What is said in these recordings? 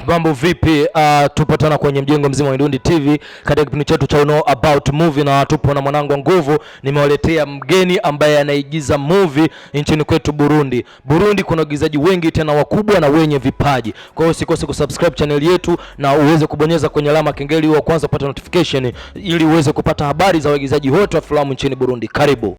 Mambo vipi? Tupo tena kwenye mjengo mzima wa Idundi TV katika kipindi chetu cha Know About Movie, na tupo na mwanangu wa nguvu. Nimewaletea mgeni ambaye anaigiza movie nchini kwetu Burundi. Burundi kuna waigizaji wengi tena wakubwa na wenye vipaji. Kwa hiyo usikose kusubscribe channel yetu na uweze kubonyeza kwenye alama kengele wa kwanza kupata notification ili uweze kupata habari za waigizaji wote wa filamu nchini Burundi. Karibu.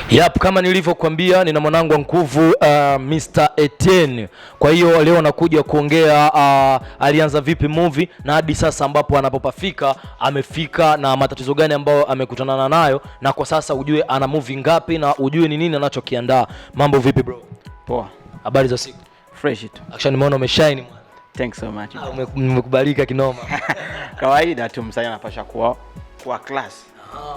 Yap, kama nilivyokuambia nina mwanangu wa nguvu Mr. Etienne. Kwa hiyo leo nakuja kuongea alianza vipi movie na hadi sasa ambapo anapopafika amefika na matatizo gani ambayo amekutana nayo, na kwa sasa ujue ana movie ngapi na ujue ni nini anachokiandaa. Mambo vipi bro? Poa. Habari za siku? Fresh it. Actually nimeona umeshine mwana. Thanks so much. Umekubalika kinoma. Kawaida tu msanii anapasha kuwa class.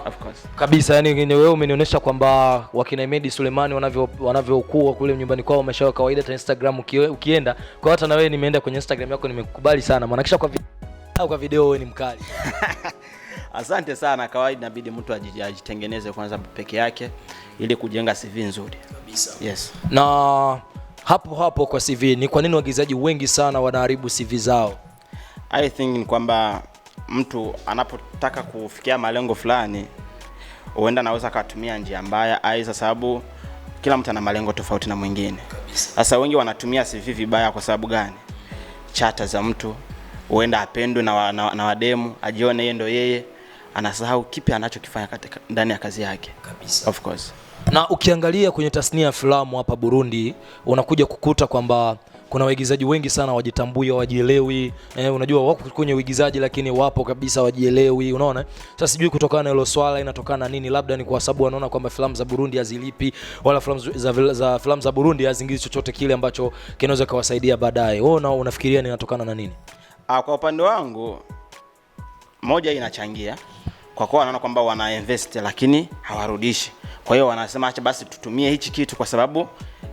Of course. Kabisa, yani wewe umenionyesha kwamba wakina Medi Sulemani wanavyokuwa kule nyumbani kwao wameshawa kawaida ta Instagram ukienda. Kwa hata na wewe nimeenda kwenye Instagram yako nimekubali sana. Maana kisha kwa video wewe ni mkali. Asante sana. Kawaida inabidi mtu ajitengeneze kwanza peke yake ili kujenga CV nzuri. Kabisa. Yes. Na hapo kwa CV ni kwa nini waigizaji wengi sana wanaharibu CV zao? I think ni kwamba mtu anapotaka kufikia malengo fulani huenda anaweza kutumia njia mbaya, aidha sababu kila mtu ana malengo tofauti na mwingine. Sasa wengi wanatumia CV vibaya kwa sababu gani? Chata za mtu, huenda apendwe na wademu, ajione yeye ndo yeye, anasahau kipi anachokifanya katika ndani ya kazi yake. Kabisa. Of course. Na ukiangalia kwenye tasnia ya filamu hapa Burundi unakuja kukuta kwamba kuna waigizaji wengi sana wajitambui, wajielewi. Unajua wako kwenye uigizaji lakini wapo kabisa wajielewi, unaona? Sasa sijui kutokana na hilo swala inatokana na nini, labda ni kwa sababu wanaona kwamba filamu za Burundi hazilipi wala filamu za Burundi hazingizi chochote kile ambacho kinaweza kuwasaidia baadaye. Wewe unafikiria inatokana na nini? Kwa upande wangu moja inachangia kwa kuwa wanaona kwamba wana invest lakini hawarudishi. Kwa hiyo wanasema acha basi tutumie hichi kitu kwa sababu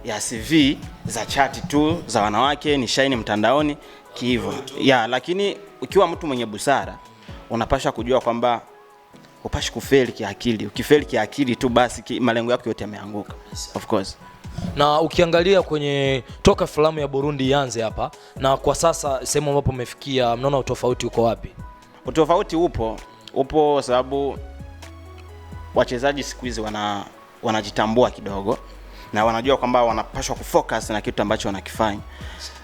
ya CV za chati tu za wanawake ni shine mtandaoni hivyo. Lakini ukiwa mtu mwenye busara unapaswa kujua kwamba upashi kufeli kiakili. Ukifeli kiakili tu basi malengo yako yote yameanguka. Of course. Na ukiangalia kwenye toka filamu ya Burundi ianze hapa na kwa sasa sehemu ambapo umefikia, mnaona utofauti uko wapi? Utofauti upo sababu wachezaji siku hizi wanajitambua kidogo na wanajua kwamba wanapaswa kufocus na kitu ambacho wanakifanya.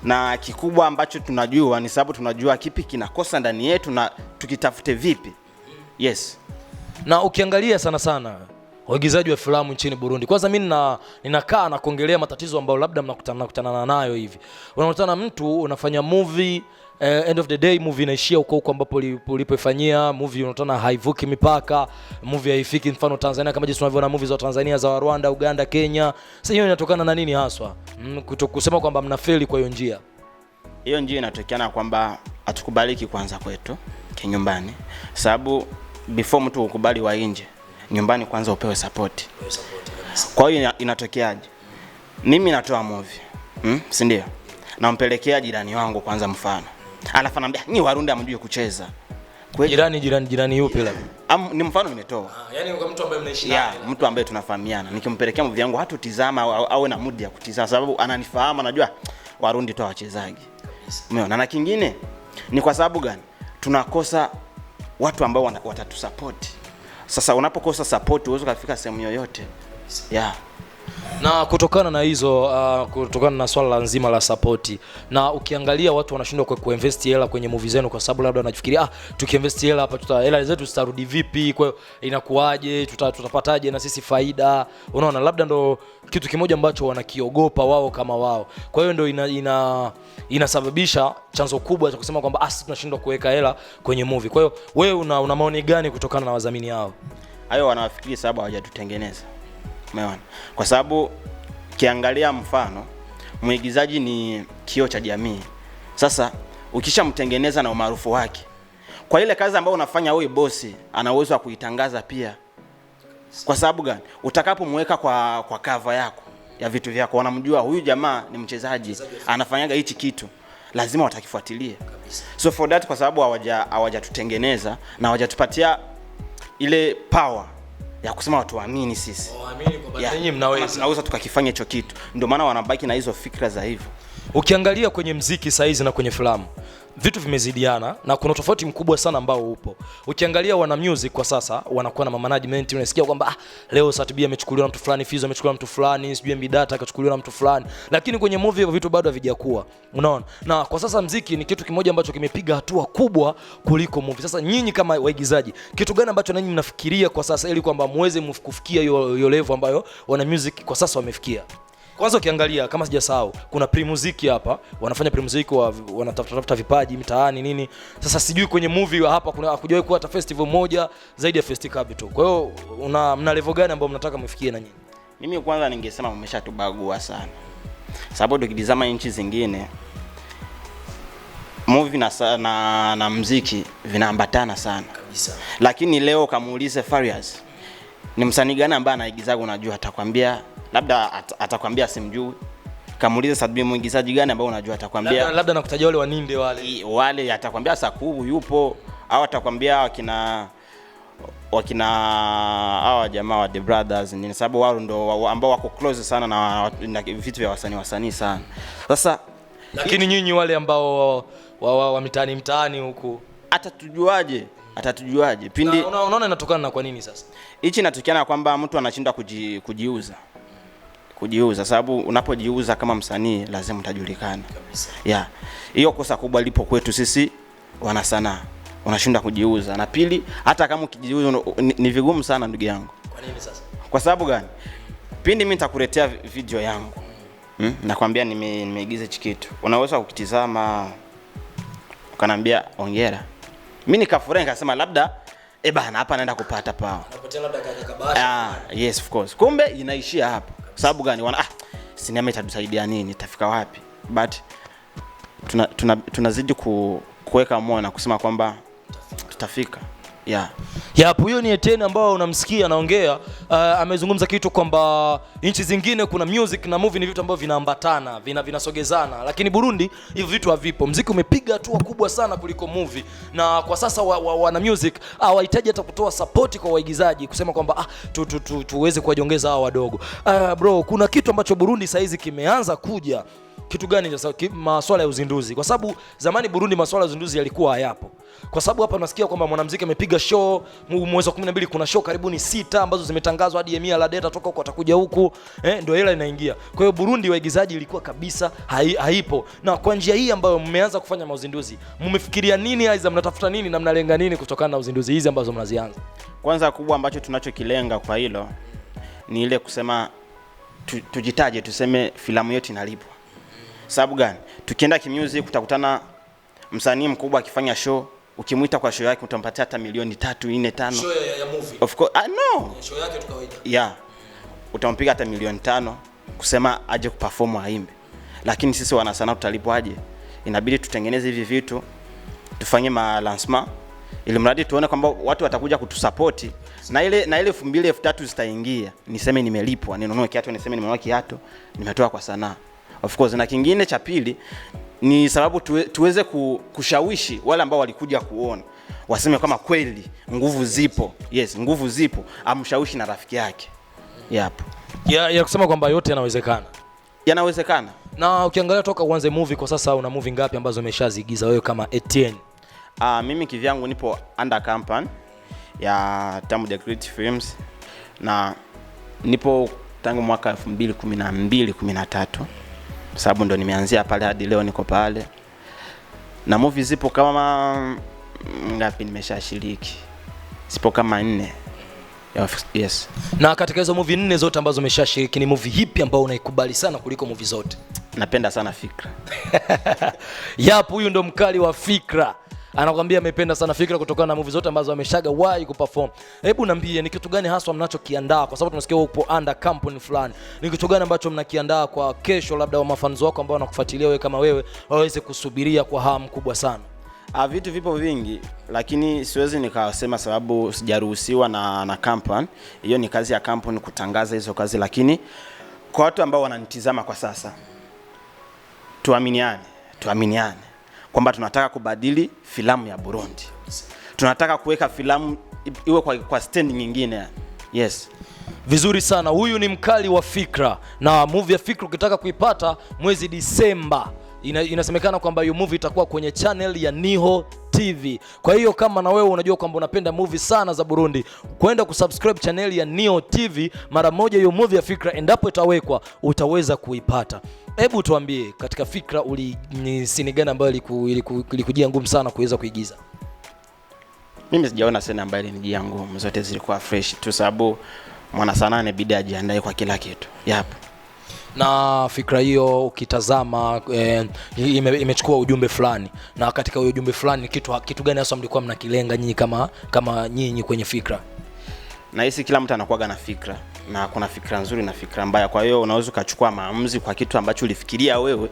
Na kikubwa ambacho tunajua ni sababu tunajua kipi kinakosa ndani yetu na tukitafute vipi. Yes. Na ukiangalia sana waigizaji wa filamu nchini Burundi, kwanza mimi ninakaa na kuongelea matatizo ambayo labda mnakutana nayo hivi. Unakutana mtu unafanya movie, end of the day movie inaishia huko ambapo ulipoifanyia movie, unatana haivuki mipaka, movie haifiki mfano Tanzania kama jinsi tunavyoona movie za Tanzania za Rwanda, Uganda, Kenya. Sasa hiyo inatokana na nini haswa? Kusema kwamba mnafeli kwa hiyo njia. Hiyo njia inatokana kwamba hatukubaliki kwanza kwetu kinyumbani. Sababu before mtu ukubali wa nje, nyumbani kwanza upewe support. Kwa hiyo inatokeaje? Mimi natoa movie, si ndio? Nampelekea jirani wangu kwanza mfano. Alafu anambia, "Ni Warundi hamjui kucheza." Jirani yupi labda? Ni mfano nimetoa. Yaani kwa mtu ambaye mnaishi naye. Mtu ambaye tunafahamiana. Nikimpelekea movie yangu hata utizama au na mood ya kutizama sababu ananifahamu, anajua Warundi tu wachezaji. Umeona? Na kingine ni kwa sababu gani? Tunakosa watu ambao watatusupport. Sasa unapokosa support uwezo kufika sehemu yoyote. Na kutokana na hizo kutokana na swala nzima la support, na ukiangalia watu wanashindwa kuinvest hela kwenye movie zenu kwa sababu labda wanafikiria tukiinvest hela hapa hela zetu zitarudi vipi, kwa hiyo inakuaje, tutapataje na sisi faida, unaona? Labda ndo kitu kimoja ambacho wanakiogopa wao kama wao. Kwa hiyo ndo inasababisha chanzo kubwa cha kusema kwamba tunashindwa kuweka hela kwenye movie. Kwa hiyo wewe una maoni gani kutokana na wadhamini hao? Hayo wanawafikiria sababu hawajatutengeneza. Umeona? Kwa sababu kiangalia mfano mwigizaji ni kioo cha jamii. Sasa ukishamtengeneza na umaarufu wake, kwa ile kazi ambayo unafanya wewe bosi, ana uwezo wa kuitangaza pia. Kwa sababu gani? Utakapomweka kwa cover yako ya vitu vyako, wanamjua huyu jamaa ni mchezaji, anafanyaga hichi kitu, lazima watakifuatilie. So for that, kwa sababu hawajatutengeneza na hawajatupatia ile power ya kusema watu waamini sisi. Waamini kwamba nyinyi mnaweza tukakifanya hicho kitu. Ndio maana wanabaki na hizo fikra za hivyo. Ukiangalia kwenye mziki saizi na kwenye filamu, vitu vimezidiana na kuna tofauti mkubwa sana ambao upo. Ukiangalia wana music kwa sasa wanakuwa na management, unasikia kwamba leo Satbi amechukuliwa na mtu fulani, Fizo amechukuliwa na mtu fulani, sijui Mbidata akachukuliwa na mtu fulani. Lakini kwenye movie hivyo vitu bado havijakuwa. Unaona? Na kwa sasa mziki ni kitu kimoja ambacho kimepiga hatua kubwa kuliko movie. Sasa nyinyi kama waigizaji, kitu gani ambacho nanyi mnafikiria kwa sasa ili kwamba muweze kufikia hiyo level ambayo wana music kwa sasa wamefikia? Kwanza ukiangalia kama sijasahau kuna pre-muziki hapa, wanafanya pre-muziki wanatafuta vipaji mitaani nini. Sasa sijui kwenye movie hapa kuna hakujawahi kuwa hata festival moja zaidi ya Fest Capital. Kwa hiyo mna level gani ambayo mnataka mfikie na nyinyi? Mimi kwanza ningesema mmeshatubagua sana. Sababu tukitizama nchi zingine movie na muziki vinaambatana sana kabisa. Lakini leo kamuulize Farious ni msanii gani ambaye anaigizaga unajua, atakwambia labda atakwambia simjui. Kamuuliza Sadbi muigizaji gani ambao unajua, atakwambia labda nakutajia wale waninde wale atakwambia Sakubu yupo, au atakwambia wakina hawa jamaa wa The Brothers, ni sababu wao ndo ambao wako close sana na vitu vya wasanii sana. Sasa lakini nyinyi wale ambao wa mtaani huku atatujuaje? Pindi unaona inatokana na kwa nini sasa? Hichi inatokana kwamba mtu anashinda kujiuza, sababu unapojiuza kama msanii lazima utajulikana kabisa. Hiyo kosa kubwa lipo kwetu sisi wana sanaa, unashinda kujiuza. Na pili, hata kama ukijiuza ni vigumu sana ndugu yangu. Kwa nini sasa? Kwa sababu gani? Pindi mimi nitakuletea video yangu, nakwambia nimeigiza hichi kitu, unaweza ukitizama ukaniambia hongera, mimi nikafurahi nikasema labda bana hapa naenda kupata pao. Napatia labda kabasi. Yes of course. Kumbe inaishia hapo. Sababu gani? Sinema itatusaidia nini? Itafika wapi? But tunazidi kuweka moyo na kusema kwamba tutafika. Huyo ni Etienne ambao unamsikia anaongea, amezungumza kitu kwamba nchi zingine kuna music na movie ni vitu ambavyo vinaambatana, vinasogezana, lakini Burundi hivi vitu havipo. Muziki umepiga hatua kubwa sana kuliko movie, na kwa sasa wana music hawahitaji hata kutoa support kwa waigizaji kusema kwamba tuweze kuwajiongeza hao wadogo. Bro, kuna kitu ambacho Burundi saizi kimeanza kuja. Kitu gani sasa? Masuala ya uzinduzi. Kwa sababu zamani Burundi masuala ya uzinduzi yalikuwa hayapo. Kwa sababu hapa tunasikia kwamba mwanamuziki amepiga show mwezi wa 12, kuna show karibuni 6 ambazo zimetangazwa, hadi Emia la Data toka huko atakuja huku, ndio hela inaingia. Kwa hiyo Burundi waigizaji ilikuwa kabisa haipo. Na kwa njia hii ambayo mmeanza kufanya mauzinduzi, mmefikiria nini, aidha mnatafuta nini na mnalenga nini kutokana na uzinduzi hizi ambazo mnazianza? Kwanza kubwa ambacho tunachokilenga kwa hilo ni ile kusema tujitaje, tuseme filamu yetu inalipwa. Sababu gani? Tukienda kimusic utakutana msanii mkubwa akifanya show, ukimuita kwa show yake utampatia hata milioni 3, 4, 5. Show ya movie. Of course, no. Show yake tu kawaida. Utampiga hata milioni 5 kusema aje kuperform aimbe. Lakini sisi wana sanaa tutalipwaje? Inabidi tutengeneze hivi vitu, tufanye lancement ili mradi tuone kwamba watu watakuja kutusupport, na ile 2000 3000 zitaingia, niseme nimelipwa, ninunue kiatu, niseme nimenunua kiatu, nimetoa kwa sanaa. Of course, na kingine cha pili ni sababu tuweze kushawishi wale ambao walikuja kuona, waseme kama kweli nguvu zipo. Yes, nguvu zipo, amshawishi na rafiki yake. Ya kusema kwamba yote yanawezekana. Yanawezekana. Na ukiangalia toka uanze movie kwa sasa una movie ngapi ambazo umeshaziigiza wewe kama Etienne? Mimi kivyangu nipo under company ya Tamu The Creative Films, na nipo tangu mwaka 2012-13. Sababu ndo nimeanzia pale hadi leo niko pale. Na movie zipo kama ngapi nimeshashiriki? Zipo kama 4. Yes. Na katika hizo movie 4 zote ambazo umeshashiriki, ni movie ipi ambayo unaikubali sana kuliko movie zote? Napenda sana Fikra. Huyu ndo mkali wa Fikra. Anakuambia amependa sana Fikra kutokana na movie zote ambazo ameshaga kuperform. Hebu niambie ni kitu gani haswa mnachokiandaa, kwa sababu tunasikia upo under company fulani. Ni kitu gani ambacho mnakiandaa kwa kesho, labda wa mafans wako ambao wanakufuatilia wewe kama wewe waweze kusubiria kwa hamu kubwa sana? Vitu vipo vingi, lakini siwezi nikasema sababu sijaruhusiwa na company. Hiyo ni kazi ya company kutangaza hizo kazi, lakini kwa watu ambao wananitizama kwa sasa, tuaminiane kwamba tunataka kubadili filamu ya Burundi. Tunataka kuweka filamu iwe kwa stand nyingine. Yes. Vizuri sana. Huyu ni mkali wa Fikra, na movie ya Fikra ukitaka kuipata mwezi Disemba, inasemekana kwamba hiyo movie itakuwa kwenye channel ya Niho TV. Kwa hiyo kama na wewe unajua kwamba unapenda movie sana za Burundi, kwenda kusubscribe channel ya Niho TV mara moja, hiyo movie ya Fikra endapo itawekwa utaweza kuipata. Hebu tuambie, katika Fikra ni scene gani ambayo ilikujia ngumu sana kuweza kuigiza? Mimi sijaona scene ambayo ilinijia ngumu, zote zilikuwa fresh tu, sababu mwana sanaa inabidi ajiandae kwa kila kitu. Na Fikra hiyo ukitazama imechukua ujumbe fulani, na katika huo ujumbe fulani kitu gani hasa mlikuwa mnakilenga nyinyi kama nyinyi kwenye Fikra? Na hisi kila mtu anakuwa na fikra, na kuna fikra nzuri na fikra mbaya. Kwa hiyo unaweza ukachukua maamuzi kwa kitu ambacho ulifikiria wewe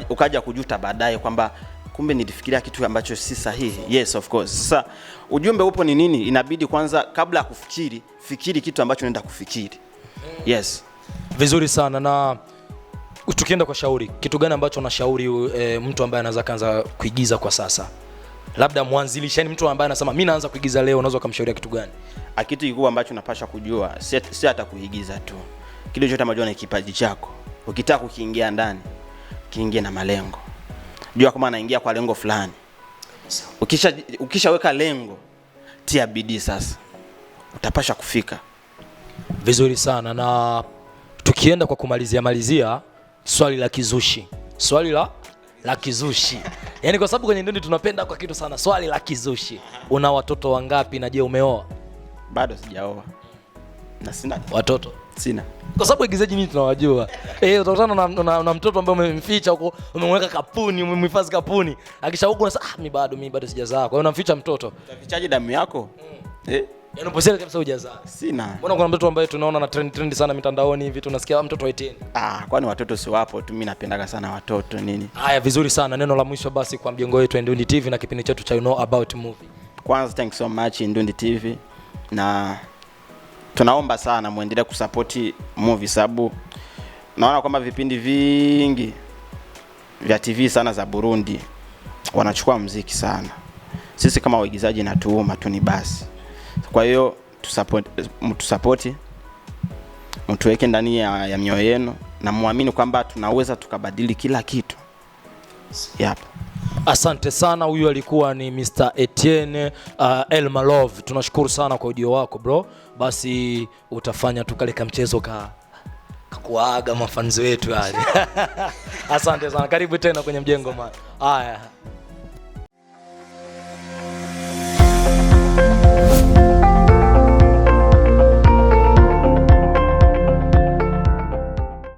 ukaja kujuta baadaye kwamba kumbe nilifikiria kitu ambacho si sahihi. Yes, of course. Sasa ujumbe upo ni nini? Inabidi kwanza kabla ya kufikiri, fikiri kitu ambacho unaenda kufikiri. Yes. Vizuri sana. Na tukienda kwa shauri, kitu gani ambacho unashauri mtu ambaye anaweza kaanza kuigiza kwa sasa? Labda mwanzilisha, yani mtu ambaye anasema mimi naanza kuigiza leo, unaweza kumshauria kitu gani? Kitu kikubwa ambacho unapaswa kujua, si hata kuigiza tu. Kile chote ambacho ni kipaji chako. Ukitaka kukiingia ndani, kiingie na malengo. Jua kama anaingia kwa lengo fulani. Ukishaweka lengo, tia bidii sasa. Utapasha kufika. Vizuri sana. Na tukienda kwa kumalizia swali la kizushi. Swali la kizushi. Yaani kwa sababu kwenye ndondi tunapenda kwa kitu sana, swali la kizushi. Una watoto wangapi na je umeoa? Bado sijaoa. Na sina watoto. Sina. Kwa sababu igizaji mimi tunawajua. Utakutana na mtoto ambaye umemficha huko, umemweka kapuni, umemhifadhi kapuni. Akisha huko unasema mimi bado sijazaa. Kwa hiyo unamficha mtoto. Utafichaje damu yako? Yaani uposele kabisa hujazaa. Sina. Mbona kuna mtoto ambaye tunaona na trend sana mitandaoni hivi, tunasikia mtoto wa Etienne. Kwani watoto si wapo tu, mimi napendaga sana watoto nini. Haya, vizuri sana. Neno la mwisho basi kwa mjengo wetu Ndundi TV na kipindi chetu cha You Know About Movie. Kwanza thanks so much Ndundi TV, na tunaomba sana muendelee kusupport movie, sababu naona kwamba vipindi vingi vya TV sana za Burundi wanachukua muziki sana. Sisi kama waigizaji na tuuma tu ni basi. Kwa hiyo mtusupport, mtuweke ndani ya mioyo yenu na muamini kwamba tunaweza tukabadili kila kitu. Asante sana. Huyu alikuwa ni Mr. Etienne Elmalove. Tunashukuru sana kwa ujio wako bro. Basi utafanya tukale mchezo kuaga mafanzi wetu yale. Asante sana. Karibu tena kwenye mjengo man. Haya.